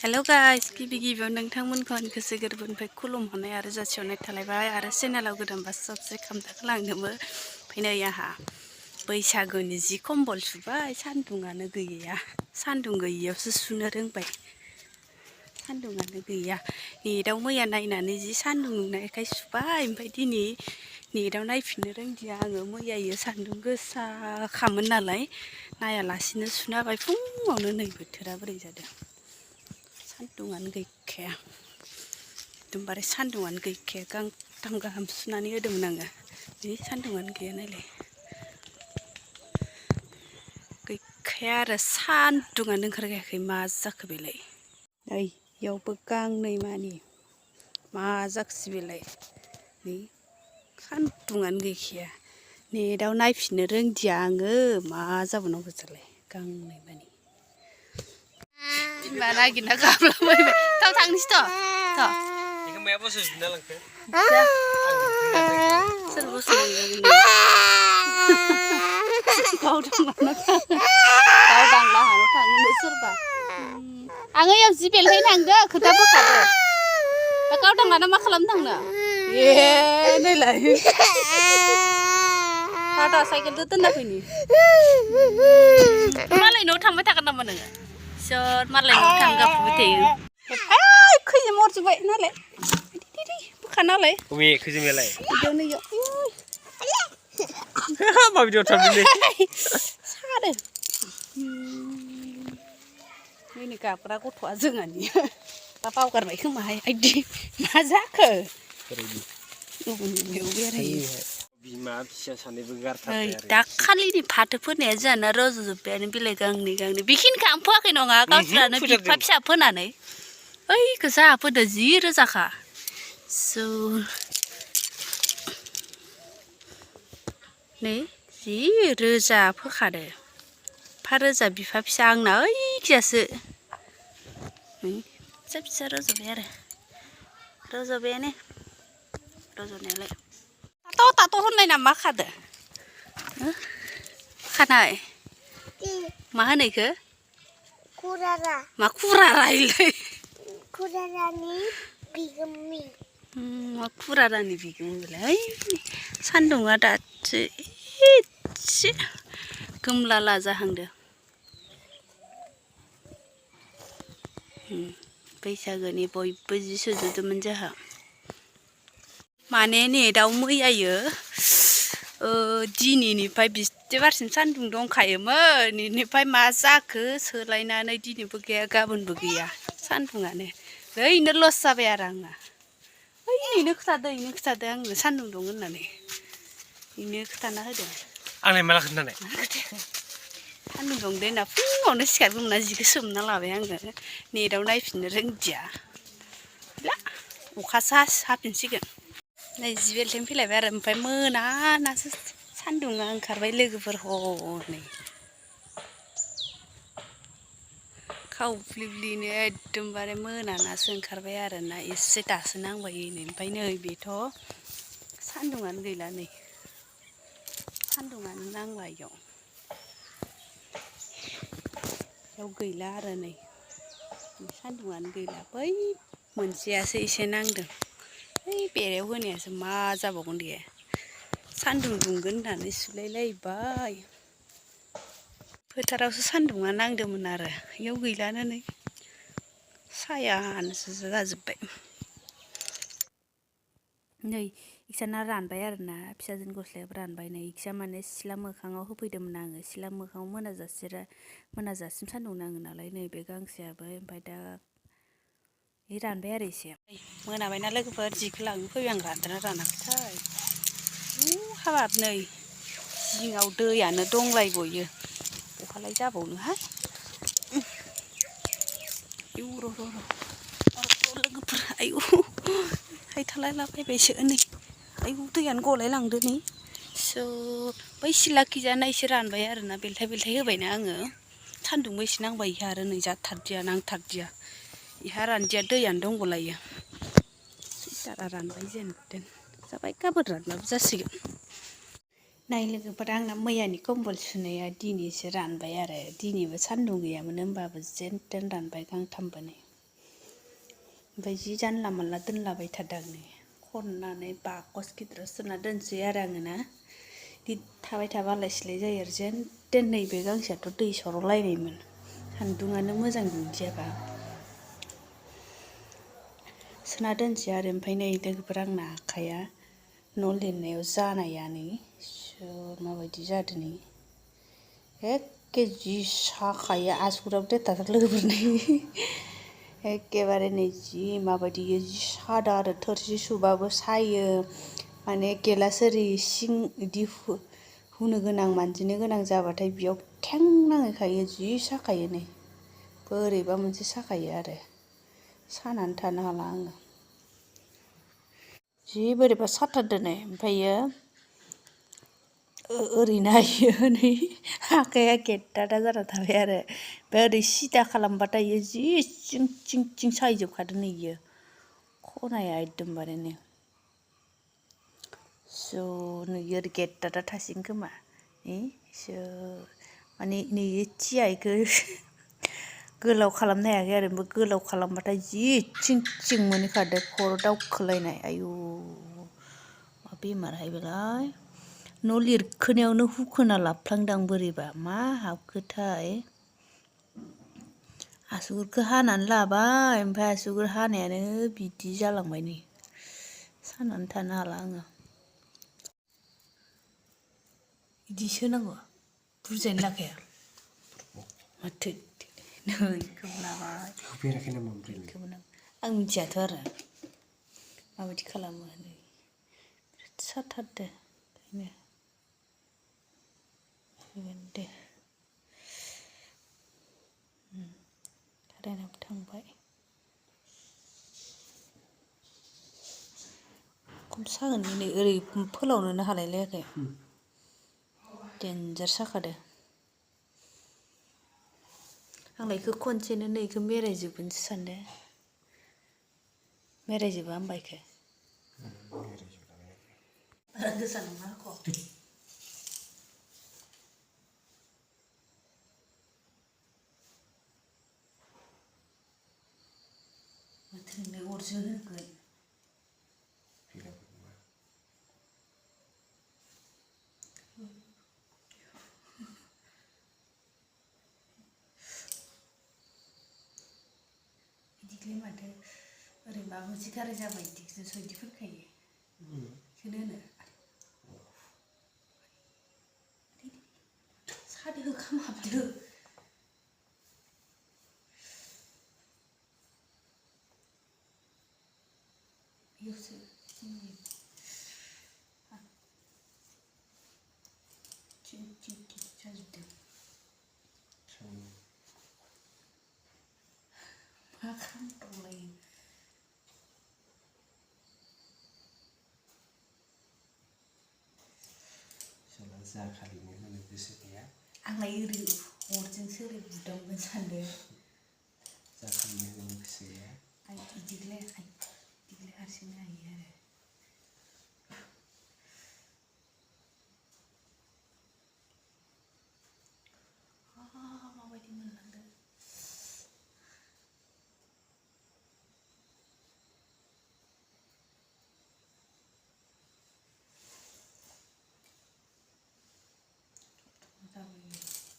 hello guys गिबि गिबियाव नोंथांमोनखौ गोसो गोरबोनिफ्राय खुलुमहरनाय आरो जासिहरनाय थालायबाय आरो चेनेलाव गोदानबा साबस्क्राइब खालामना फैनै आहा बैसागुनि जि कम्बल सुबाय सान्दुङानो गैया सान्दुं गैयियावसो सुनो रोंबाय सान्दुङानो गैया नेटाव मैया नायनानै जि सान्दुं नुनायखाय सुबाय ओमफ्राय दिनै नेटाव नायफिननो रोंदिया आङो मैयायो सान्दुं गोसाखामोन नालाय नायालासिनो सुना होबाय फुङावनो नै बोथोरा बोरै जादों सान्दुङानो गैखाया एकदमबारे सान्दुङानो गैखाया गांथाम गाहाम सुनानै होदोंमोन आङो बे सान्दुङानो गैया नायलाय गैखाया आरो सान्दुङानो ओंखारगायाखै मा जाखो बेलाय नै इयावबो गांनै मानि मा जाखोसै बेलाय नै सान्दुङानो गैखाया नेटाव नायफिननो रोंदिया आङो मा जाबावनांगौ जालाय गांनै मानि बिमा नागिरना गाबलाबायबाय थाव थांनोसै थ' बेखौ माया बोसोर जुना लांखो सोर बोसोर गावदांलांना थाङो सोरबा आङो याव जि बेलहै थांदो खोथा बोखादो दा गावदांलाना मा खालामनो थांनो ए नैलाय टाटा साइकेलजों दोनना फैनि मालाय न'आव थांबाय थागोन नामा नोङो सोर मालाय न'आव थांनो गाबफैबाय थायो खैजों मरजोब्बाय नालाय बोखा नालाय बबे खैजोंलाय इयावनो इयाव माबायदियाव थांदोंलै सादो नै गाबग्रा गथ'आ जोंहानि दा बावगारबाय खोमाहाय आइदि मा जाखो गुबुननियाव बेरायो बिमा फिसा सानैबो गारथारबाय आरो दाखालिनि फाथो फोनाया जोंहाना रज'जोब्बायानो बिलाइ गांनै बेखिनिखौ आं फोआखै नङा गावसोरानो बिफा फिसा फोनानै ओइखौ जाहा फोदो जि रोजाखा नै जि रोजा फोखादो एफा रोजा बिफा फिसा आंना ओइखियासो फिसा फिसा रज'बाय आरो रज'बायानो रज'नायालाय तात' होनलायना मा खादो खानाय मा होनो इखो कुरारा मा कुरारा इलाय कुरारानि बिगुमनि मा कुरारानि बिगुमैलाय सान्दुङा दासो एसे गोमलाला जाहांदो बैसागोनि बयबो जि सुजुदोंमोन जोंहा माने नेटाव मैयायो दिनैनिफ्राय बिस्थिबारसिम सान्दुं दंखायोमोन इनिफ्राय मा जाखो सोलायनानै दिनैबो गैया गाबोनबो गैया सान्दुङानो ओरैनो लस जाबाय आरो आंना ओइ इनो खिथादो आंनो सान्दुं दं होननानै इनो खिथाना होदों आंलाय माला खोन्थानाय सान्दुं दं दे होनना फुङावनो सिखारग्रोमोना जिखौ सोमना लाबाय आङो नेटाव नायफिननो रोंदिया अखासो हाफिनसिगोन नै जि बेलथें फैलायबाय आरो ओमफ्राय मोनानासो सान्दुङा ओंखारबाय लोगोफोर हनै खावफ्लिब्लिनो एकदमबारे मोनानासो ओंखारबाय आरोना एसे दासो नांबाय ओमफ्राय नै बेथ' सान्दुङानो गैला नै सान्दुङानो नांला इयाव गैला आरो नै सान्दुङानो गैला बै मोनसेयासो एसे नांदों ओइ बेरायाव होनायासो मा जाबावगोन दे सान्दुं दुंगोन होननानै सुलायलायबाय फोथारावसो सान्दुङा नांदोंमोन आरो इयाव गैलानो नै सायानोसो जाजोब्बाय नै इक्साना रानबाय आरोना फिसाजोनि गस्लायाबो रानबाय नै इक्सा माने सिथ्ला मोखाङाव होफैदोंमोन आङो सिथ्ला मोखाङाव मोनाजासिम सान्दुं नाङो नालाय नैबे गांसेयाबो ओमफ्राय दा रानबाय आरो एसे मोनाबायना लोगोफोर जिखौ लांनो फैबाय आं रानदोंना रानाखैथाय हाबाब नै जिङाव दैयानो दंलायबयो बहालाय जाबावनोहाय आयौ र' लोगोफोर आयौ हायथालायलाबायबायसो नै आयौ दैयानो गलायलांदो नै बै सिलाखिजाना एसे रानबाय आरोना बेलथाय होबायना आङो सान्दुंबो एसे नांबाय इहा आरो नै जाथारदिया नांथारदिया इहा रानदिया दैयानो दंगलायो सुइटारा रानबाय जेनथेन जाबाय गाबोन रानबाबो जासिगोन नाय लोगोफोर आंना मैयानि कम्बल सुनाया दिनैसो रानबाय आरो दिनैबो सान्दुं गैयामोन होमबाबो जेनथेन रानबाय गांथामबो नै ओमफ्राय जि जानला मानला दोनलाबाय थादों आं नै खननानै बाकस गिदिराव सोना दोनसै आरो आङो ना बिदि थाबाय थाबा आलाय सिलाय जायो आरो जेन देन नैबे गांसेयाथ' दै सरलायनायमोन सान्दुङानो मोजां दुंदियाबा सोना दोनसै आरो ओमफ्राय नै लोगोफोर आंना आखाइया न' लिरनायाव जानाया नै सोर माबायदि जादों नै एखे जि साखायो आसुगुराबो देथाथार लोगोफोर नै एखेबारे नै जि माबायदि जि सादो आरो थोरसि सुबाबो सायो माने गेलास ओरै सिं इदि हुनो गोनां मानजिनो गोनां जाबाथाय बेयाव थें नांहैखायो जि साखायो नै बोरैबा मोनसे साखायो आरो सानानै थानो हाला आङो जि बोरैबा साथारदो नै ओमफ्रायो ओरै नायो नै आखाइया गेद्दादा जाना थाबाय आरो ओमफ्राय ओरै सिदा खालामबाथाय जि चिं चिं चिं सायजोबखादों नै इयो खनाया एकदमबारे नै स' नै ओरै गेद्दादा थासिगोन खोमा माने नै थिया इखो गोलाव खालामनो हायाखै आरो ओमफ्राय गोलाव खालामबाथाय जि चिं चिं मोनहैखादो खर' दावखोलायनाय आयु मा बेमारहाय बेलाय न' लिरखोनायावनो हुखोना लाफ्लांदां बोरैबा मा हाबखोथाय आसुगुरखौ हानानै लाबाय ओमफ्राय आसुगुर हानायानो बिदि जालांबाय नै सानानै थानो हाला आङो बिदिसो नांगौ बुरजायानो लाखाया माथो नै इखौबो लाबाय होफेराखै नामा ओमफ्राय इखौबो आं मिथियाथ' आरो माबायदि खालामो नै बिराद साथारदो ओंखायनो दे कारेन्टआबो थांबाय खम सागोन नै ओरै फोलावनोनो हालायलायाखै देन्जार साखादो आंलाय इखौ खनसेनो नै इखौ मेरायजोबगोनसो सानदों मेरायजोबा होमबा इखो बारा गोसा नङा आक' माथो नोंलाय अरसो होगोन बिदिखौलाय माथो ओरै माबा मोनसे गाराय जाबा बिदिखौसो इदि फोनखायो बेखौनो होनो सादो खामाबदो बेयावसो चिं चिं चिं जाजोबदों मा खामबावलायो जाखालिनो होनो गोसो गैया आंलाय ओरै अरजोंसो ओरै बुदावगोन सानदों जाखालिनो होनो गोसो गैया इदिखौलाय हारसिंनो हायो आरो माबायदि मोनलांदों